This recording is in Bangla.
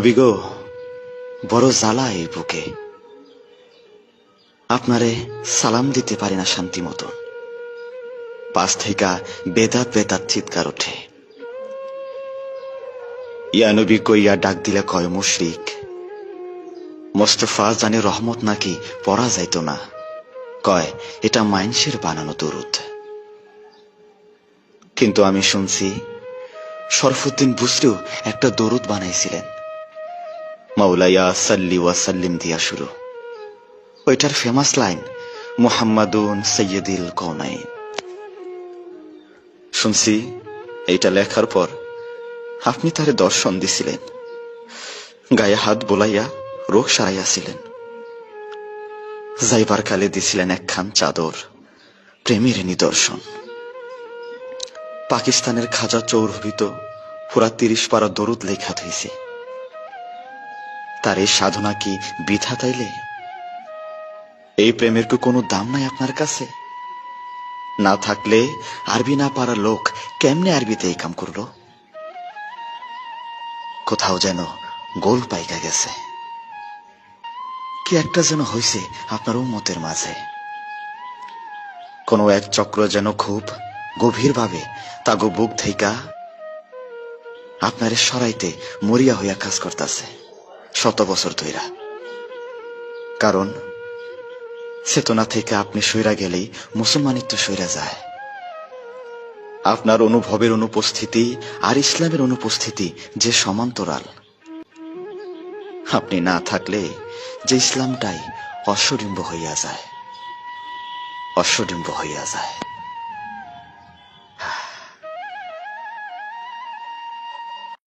নবী গো, বড় জ্বালা এই বুকে, আপনারে সালাম দিতে পারি না শান্তি মতো। পাশ থেকে বেদাত বেদাত চিৎকার ওঠে। ইয়া নবী কইয়া ডাক দিলে কয় মুশরিক। মোস্তফা জানে রহমত নাকি পড়া যাইত না, কয় এটা মাইনসের বানানো দরুদ। কিন্তু আমি শুনছি শরফুদ্দিন বুসরিও একটা দরুদ বানাইছিলেন, মাওলায়া সাল্লি ওয়া সাল্লিম দিয়া শুরু। ওইটার ফেমাস লাইন মুহাম্মাদুন সাইয়্যিদুল কওনাইন। শুনছি এইটা লেখার পর আপনি তারে দর্শন দিছিলেন, গায়ে হাত বোলাইয়া রোগ সারাইয়াছিলেন। যাইবার কালে দিছিলেন একখান চাদর, প্রেমের নিদর্শন। পাকিস্তানের খাজা চৌরভিত পুরা ৩০ পারা দরুদ লেখা হইছে। তার এই সাধনা কি বৃথা তাইলে? এই প্রেমের কি কোনো দাম নাই আপনার কাছে? না থাকলে আরবি না পারা লোক কেমনে আরবিতে এই কাম করলো? কোথাও যেন গোল পাইকা গেছে, কি একটা যেন হইছে আপনার উম্মতের মাঝে। কোন এক চক্র যেন খুব গভীরভাবে তাগো বুক থেইকা আপনারে সরাইতে মরিয়া হইয়া কাজ করতেছে শত বছর ধইরা। কারণ চেতনা থেকে আপনি সইরা গেলেই মুসলমানিত্ব সইরা যায়। আপনার অনুভবের অনুপস্থিতি আর ইসলামের অনুপস্থিতি যে সমান্তরাল। আপনি না থাকলে যে ইসলামটাই অশ্বডিম্ব হইয়া যায়, অশ্বডিম্ব হইয়া যায়।